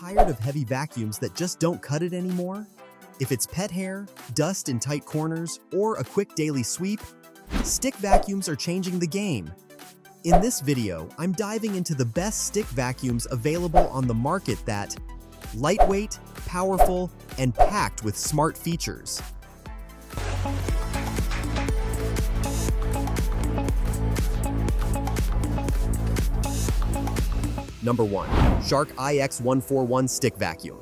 tired of heavy vacuums that just don't cut it anymore? If it's pet hair, dust in tight corners, or a quick daily sweep, stick vacuums are changing the game. In this video, I'm diving into the best stick vacuums available on the market that lightweight, powerful, and packed with smart features. Number 1. Shark iX141 Stick Vacuum.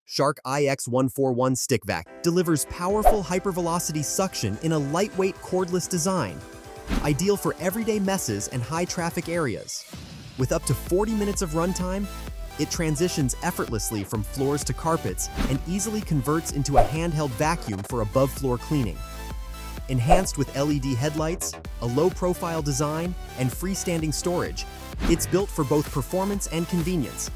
Shark iX141 Stick Vac delivers powerful hypervelocity suction in a lightweight cordless design, ideal for everyday messes and high-traffic areas. With up to 40 minutes of runtime, it transitions effortlessly from floors to carpets and easily converts into a handheld vacuum for above-floor cleaning. Enhanced with LED headlights, a low-profile design, and freestanding storage, it's built for both performance and convenience.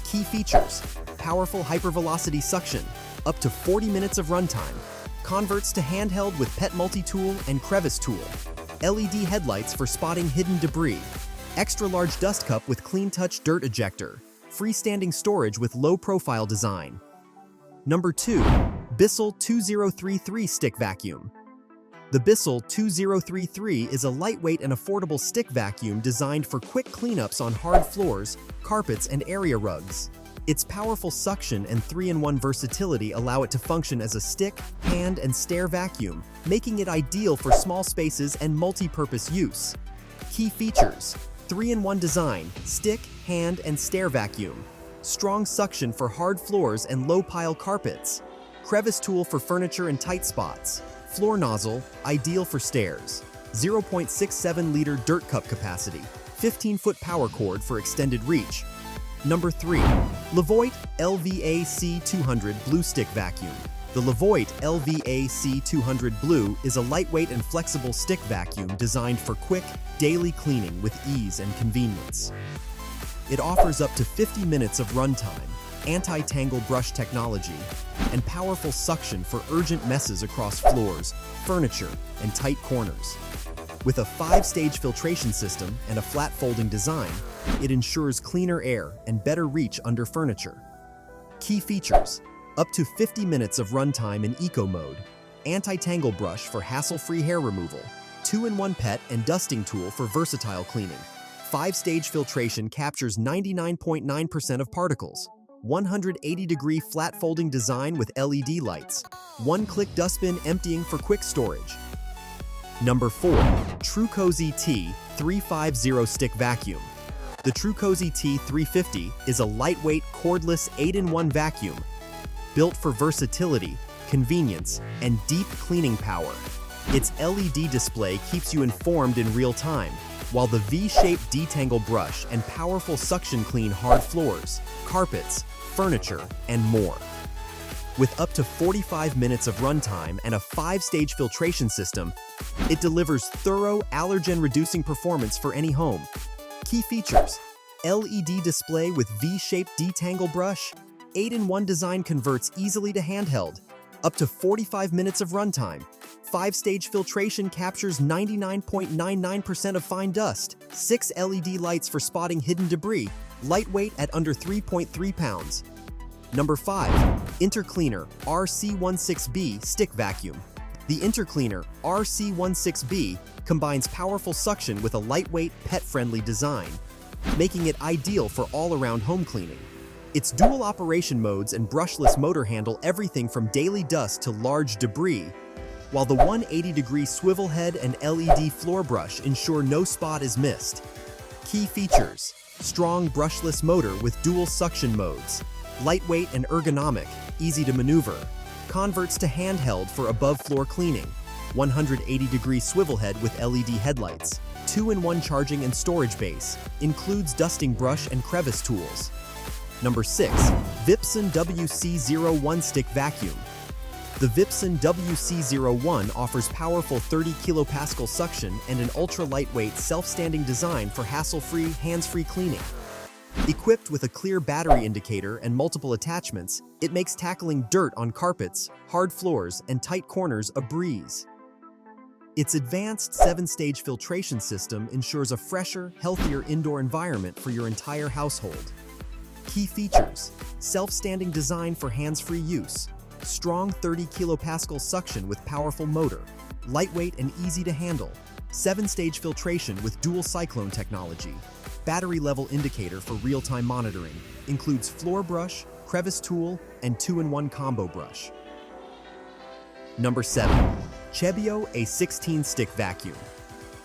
Key features: powerful hypervelocity suction, up to 40 minutes of runtime, converts to handheld with pet multi-tool and crevice tool, LED headlights for spotting hidden debris, extra-large dust cup with clean touch dirt ejector, freestanding storage with low-profile design. Number 2. Bissell 2033 Stick Vacuum. The Bissell 2033 is a lightweight and affordable stick vacuum designed for quick cleanups on hard floors, carpets, and area rugs. Its powerful suction and 3-in-1 versatility allow it to function as a stick, hand, and stair vacuum, making it ideal for small spaces and multi-purpose use. Key features: 3-in-1 design, stick, hand, and stair vacuum. Strong suction for hard floors and low-pile carpets. Crevice tool for furniture and tight spots. Floor nozzle, ideal for stairs. 0.67-liter dirt cup capacity. 15-foot power cord for extended reach. Number 3. LEVOIT LVA-C200 Blue Stick Vacuum. The LEVOIT LVA-C200 Blue is a lightweight and flexible stick vacuum designed for quick, daily cleaning with ease and convenience. It offers up to 50 minutes of runtime, anti-tangle brush technology, and powerful suction for urgent messes across floors, furniture, and tight corners. With a 5-stage filtration system and a flat folding design, it ensures cleaner air and better reach under furniture. Key features: up to 50 minutes of runtime in eco mode, anti-tangle brush for hassle-free hair removal, 2-in-1 pet and dusting tool for versatile cleaning. 5-stage filtration captures 99.9% of particles. 180-degree flat folding design with LED lights. One-click dustbin emptying for quick storage. Number 4. Trucozie T350 Stick Vacuum. The Trucozie T350 is a lightweight, cordless 8-in-1 vacuum, built for versatility, convenience, and deep cleaning power. Its LED display keeps you informed in real time, while the V-shaped detangle brush and powerful suction clean hard floors, carpets, furniture, and more. With up to 45 minutes of runtime and a 5-stage filtration system, it delivers thorough, allergen-reducing performance for any home. Key features: LED display with V-shaped detangle brush, 8-in-1 design converts easily to handheld, up to 45 minutes of runtime, 5-stage filtration captures 99.99% of fine dust, 6 LED lights for spotting hidden debris, lightweight at under 3.3 pounds. Number 5. Intercleaner RC16B Stick Vacuum. The Intercleaner RC16B combines powerful suction with a lightweight, pet-friendly design, making it ideal for all-around home cleaning. Its dual operation modes and brushless motor handle everything from daily dust to large debris, while the 180-degree swivel head and LED floor brush ensure no spot is missed. Key features: strong brushless motor with dual suction modes, lightweight and ergonomic, easy to maneuver, converts to handheld for above-floor cleaning, 180-degree swivel head with LED headlights, 2-in-1 charging and storage base, includes dusting brush and crevice tools. Number 6. VIPSUN WC01 Stick Vacuum. The VIPSUN WC01 offers powerful 30 kilopascal suction and an ultra-lightweight, self-standing design for hassle-free, hands-free cleaning. Equipped with a clear battery indicator and multiple attachments, it makes tackling dirt on carpets, hard floors, and tight corners a breeze. Its advanced 7-stage filtration system ensures a fresher, healthier indoor environment for your entire household. Key features: self-standing design for hands-free use, strong 30 kilopascal suction with powerful motor, lightweight and easy to handle, 7-stage filtration with dual cyclone technology, battery level indicator for real-time monitoring, includes floor brush, crevice tool, and 2-in-1 combo brush. Number 7. CHEBIO A16 Stick Vacuum.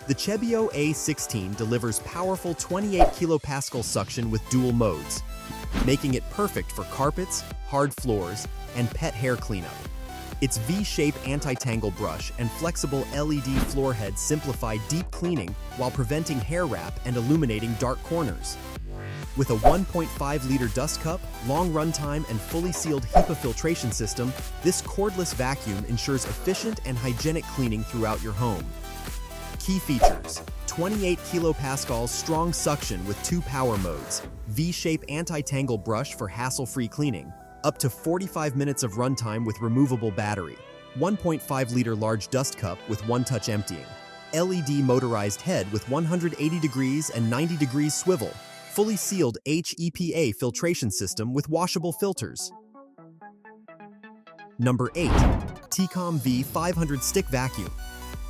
The CHEBIO A16 delivers powerful 28 kilopascal suction with dual modes, making it perfect for carpets, hard floors, and pet hair cleanup. Its V-shape anti-tangle brush and flexible LED floor head simplify deep cleaning while preventing hair wrap and illuminating dark corners. With a 1.5-liter dust cup, long runtime, and fully sealed HEPA filtration system, this cordless vacuum ensures efficient and hygienic cleaning throughout your home. Key features: 28 kilopascals strong suction with 2 power modes, V-shape anti-tangle brush for hassle-free cleaning, up to 45 minutes of runtime with removable battery, 1.5-liter large dust cup with one-touch emptying, LED motorized head with 180 degrees and 90 degrees swivel, fully sealed HEPA filtration system with washable filters. Number 8. Tikom V500 Stick Vacuum.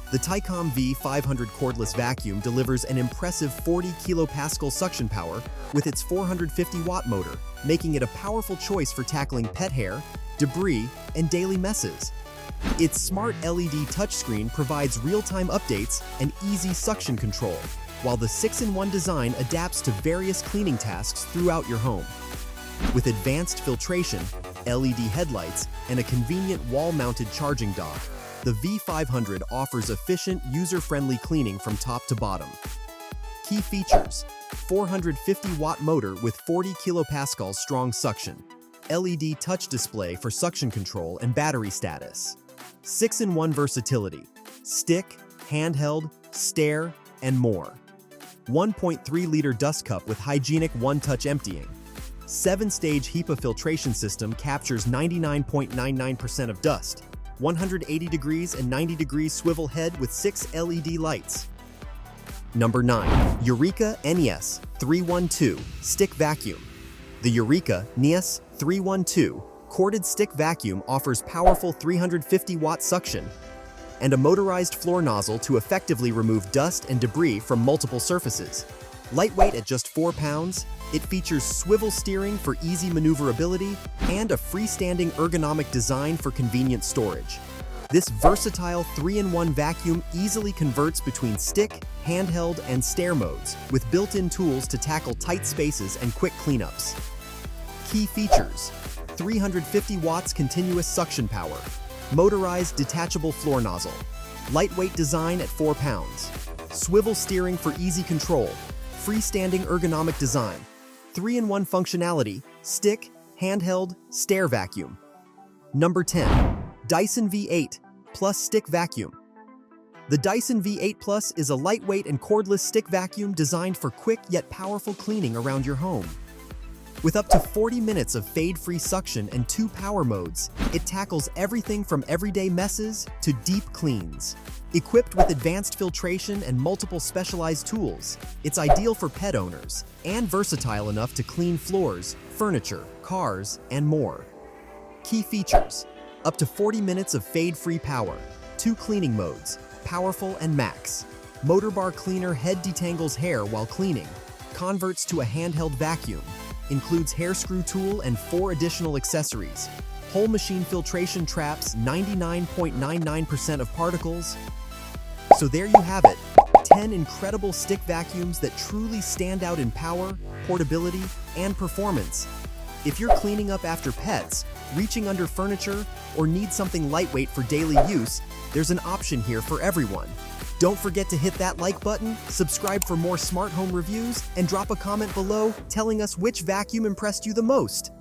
The Tikom V500 cordless vacuum delivers an impressive 40 kilopascal suction power with its 450-watt motor, making it a powerful choice for tackling pet hair, debris, and daily messes. Its smart LED touchscreen provides real-time updates and easy suction control, while the 6-in-1 design adapts to various cleaning tasks throughout your home. With advanced filtration, LED headlights, and a convenient wall-mounted charging dock, the V500 offers efficient, user-friendly cleaning from top to bottom. Key features: 450-watt motor with 40 kilopascals strong suction, LED touch display for suction control and battery status, 6-in-1 versatility, stick, handheld, stair, and more, 1.3-liter dust cup with hygienic one-touch emptying, 7-stage HEPA filtration system captures 99.99% of dust, 180 degrees and 90 degrees swivel head with 6 LED lights. Number 9. Eureka NES312 Stick Vacuum. The Eureka NES312 corded stick vacuum offers powerful 350-watt suction and a motorized floor nozzle to effectively remove dust and debris from multiple surfaces. Lightweight at just 4 pounds, it features swivel steering for easy maneuverability and a freestanding ergonomic design for convenient storage. This versatile 3-in-1 vacuum easily converts between stick, handheld, and stair modes, with built-in tools to tackle tight spaces and quick cleanups. Key features: 350 watts continuous suction power, motorized detachable floor nozzle, lightweight design at 4 pounds, swivel steering for easy control, freestanding ergonomic design, 3-in-1 functionality, stick, handheld, stair vacuum. Number 10. Dyson V8 Plus Stick Vacuum. The Dyson V8 Plus is a lightweight and cordless stick vacuum designed for quick yet powerful cleaning around your home. With up to 40 minutes of fade-free suction and 2 power modes, it tackles everything from everyday messes to deep cleans. Equipped with advanced filtration and multiple specialized tools, it's ideal for pet owners and versatile enough to clean floors, furniture, cars, and more. Key features: up to 40 minutes of fade-free power, 2 cleaning modes, powerful and max. Motor bar cleaner head detangles hair while cleaning, converts to a handheld vacuum, includes hair screw tool and 4 additional accessories. Whole machine filtration traps 99.99% of particles. So there you have it, 10 incredible stick vacuums that truly stand out in power, portability, and performance. If you're cleaning up after pets, reaching under furniture, or need something lightweight for daily use, there's an option here for everyone. Don't forget to hit that like button, subscribe for more smart home reviews, and drop a comment below telling us which vacuum impressed you the most.